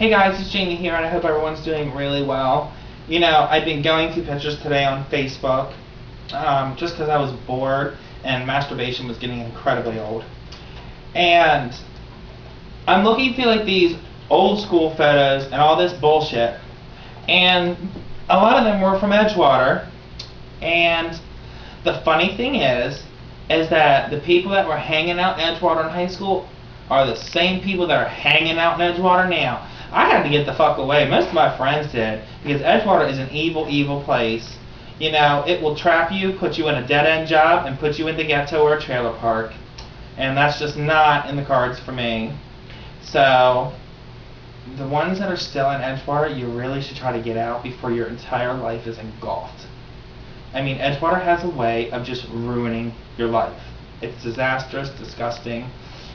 Hey guys, it's Jamie here, and I hope everyone's doing really well. You know, I've been going through pictures today on Facebook, just because I was bored and masturbation was getting incredibly old. And I'm looking through like these old school photos and all this bullshit, and a lot of them were from Edgewater. And the funny thing is that the people that were hanging out in Edgewater in high school are the same people that are hanging out in Edgewater now. I had to get the fuck away. Most of my friends did, because Edgewater is an evil, evil place. You know, it will trap you, put you in a dead-end job, and put you in the ghetto or a trailer park. And that's just not in the cards for me. So, the ones that are still in Edgewater, you really should try to get out before your entire life is engulfed. I mean, Edgewater has a way of just ruining your life. It's disastrous, disgusting.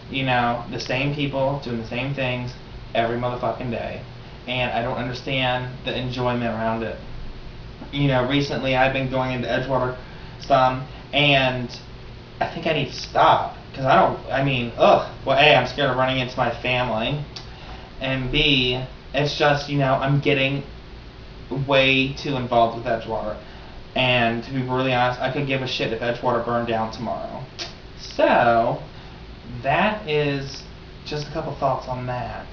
You know, the same people doing the same things every motherfucking day. And I don't understand the enjoyment around it. You know, recently I've been going into Edgewater some, and I think I need to stop. Because well, A, I'm scared of running into my family. And B, it's just, you know, I'm getting way too involved with Edgewater. And to be really honest, I could give a shit if Edgewater burned down tomorrow. So, that is just a couple thoughts on that.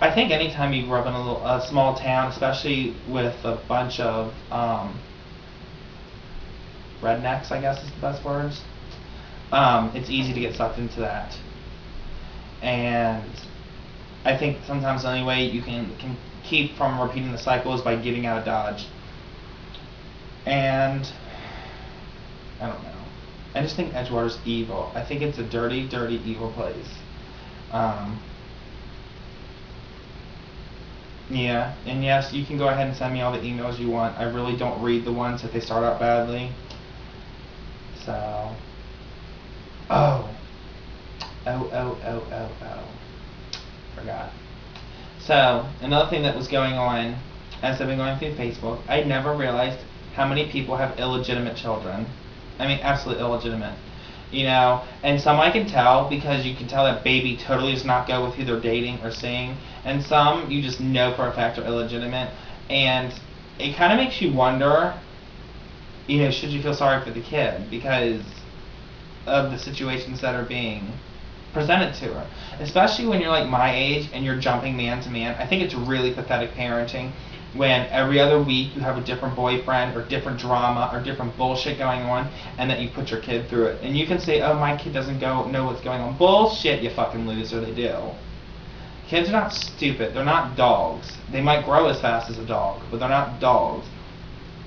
I think anytime you grow up in a small town, especially with a bunch of rednecks, I guess is the best words, it's easy to get sucked into that. And I think sometimes the only way you can keep from repeating the cycle is by getting out of Dodge. And I don't know. I just think Edgewater's evil. I think it's a dirty, dirty, evil place. Yeah, and yes, you can go ahead and send me all the emails you want. I really don't read the ones if they start out badly. So, forgot. So, another thing that was going on as I've been going through Facebook, I never realized how many people have illegitimate children. I mean, absolutely illegitimate. You know, and some I can tell because you can tell that baby totally does not go with who they're dating or seeing, and some you just know for a fact are illegitimate, and it kind of makes you wonder, you know, should you feel sorry for the kid because of the situations that are being presented to her, especially when you're like my age and you're jumping man to man. I think it's really pathetic parenting when every other week you have a different boyfriend or different drama or different bullshit going on, and that you put your kid through it. And you can say, oh, my kid doesn't know what's going on. Bullshit, you fucking loser, they do. Kids are not stupid. They're not dogs. They might grow as fast as a dog, but they're not dogs.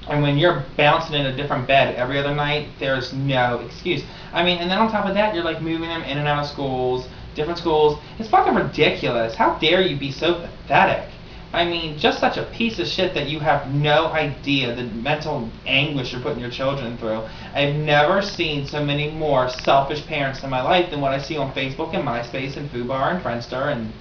And when you're bouncing in a different bed every other night, there's no excuse. I mean, and then on top of that, you're like moving them in and out of schools, different schools. It's fucking ridiculous. How dare you be so pathetic? I mean, just such a piece of shit that you have no idea the mental anguish you're putting your children through. I've never seen so many more selfish parents in my life than what I see on Facebook and MySpace and FooBar and Friendster and,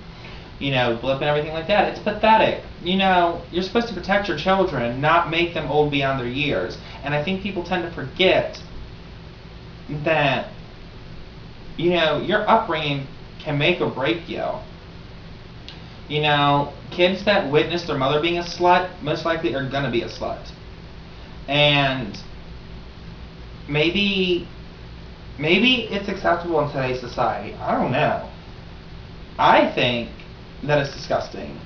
you know, Blip and everything like that. It's pathetic. You know, you're supposed to protect your children, not make them old beyond their years. And I think people tend to forget that, you know, your upbringing can make or break you. You know, kids that witness their mother being a slut most likely are gonna be a slut. And maybe it's acceptable in today's society. I don't know. I think that it's disgusting.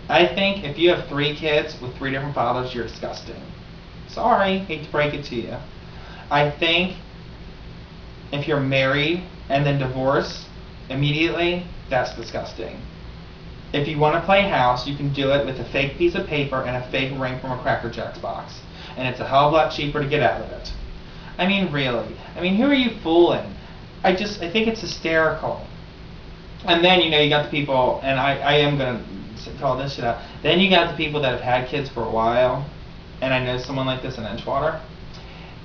I think if you have 3 kids with 3 different fathers, you're disgusting. Sorry, hate to break it to you. I think if you're married and then divorce immediately, that's disgusting. If you want to play house, you can do it with a fake piece of paper and a fake ring from a Cracker Jacks box. And it's a hell of a lot cheaper to get out of it. I mean, really. I mean, who are you fooling? I think it's hysterical. And then, you know, you got the people, and I am going to call this shit out. Then you got the people that have had kids for a while, and I know someone like this in Edgewater,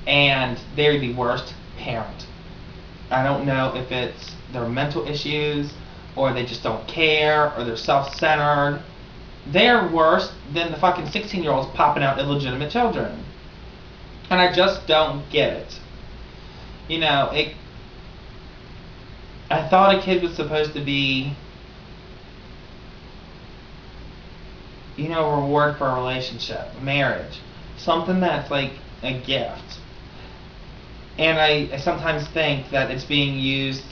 and they're the worst parent. I don't know if it's their mental issues, or they just don't care, or they're self-centered. They're worse than the fucking 16-year-olds popping out illegitimate children. And I just don't get it. You know, I thought a kid was supposed to be reward for a relationship, marriage, something that's like a gift. And I sometimes think that it's being used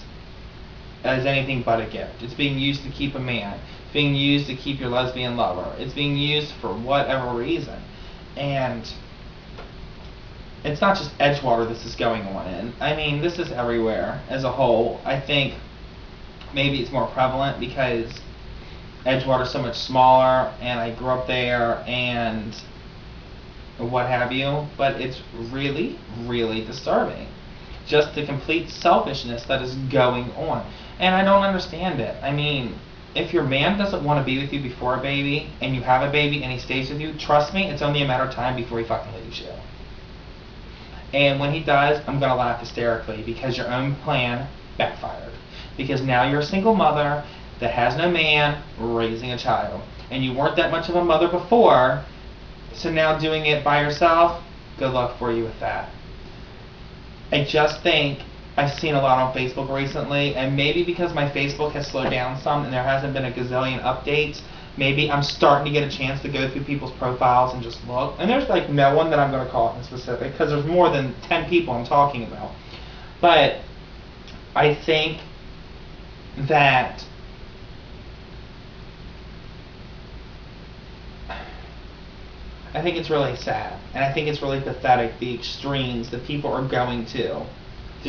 as anything but a gift. It's being used to keep a man. It's being used to keep your lesbian lover. It's being used for whatever reason. And it's not just Edgewater this is going on in. I mean, this is everywhere as a whole. I think maybe it's more prevalent because Edgewater's so much smaller and I grew up there and what have you, but it's really, really disturbing. Just the complete selfishness that is going on. And I don't understand it. I mean, if your man doesn't want to be with you before a baby, and you have a baby and he stays with you, trust me, it's only a matter of time before he fucking leaves you. And when he does, I'm going to laugh hysterically because your own plan backfired. Because now you're a single mother that has no man raising a child. And you weren't that much of a mother before, so now doing it by yourself, good luck for you with that. I just think I've seen a lot on Facebook recently, and maybe because my Facebook has slowed down some and there hasn't been a gazillion updates, maybe I'm starting to get a chance to go through people's profiles and just look. And there's like no one that I'm going to call it in specific because there's more than 10 people I'm talking about. But I think that it's really sad, and I think it's really pathetic, the extremes that people are going to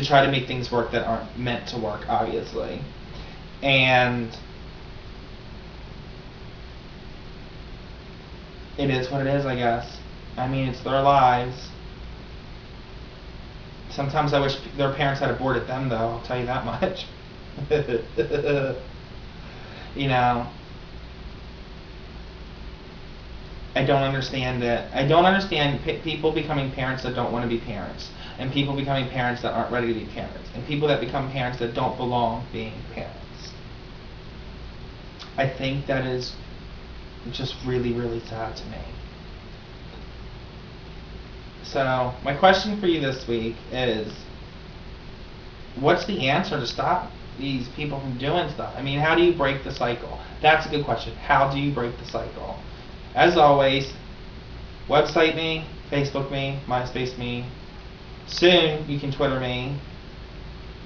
try to make things work that aren't meant to work, obviously. And it is what it is, I guess. I mean, it's their lives. Sometimes I wish their parents had aborted them, though, I'll tell you that much. I don't understand it. I don't understand people becoming parents that don't want to be parents, and people becoming parents that aren't ready to be parents, and people that become parents that don't belong being parents. I think that is just really, really sad to me. So, my question for you this week is, what's the answer to stop these people from doing stuff? I mean, how do you break the cycle? That's a good question. How do you break the cycle? As always, website me, Facebook me, MySpace me. Soon you can Twitter me,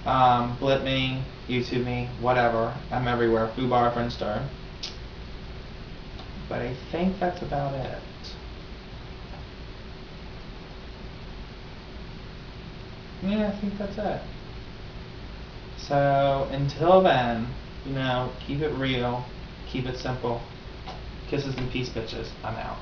Blip me, YouTube me, whatever. I'm everywhere. Foobar, Friendster. But I think that's about it. Yeah, I think that's it. So until then, keep it real, keep it simple. Kisses and peace, bitches. I'm out.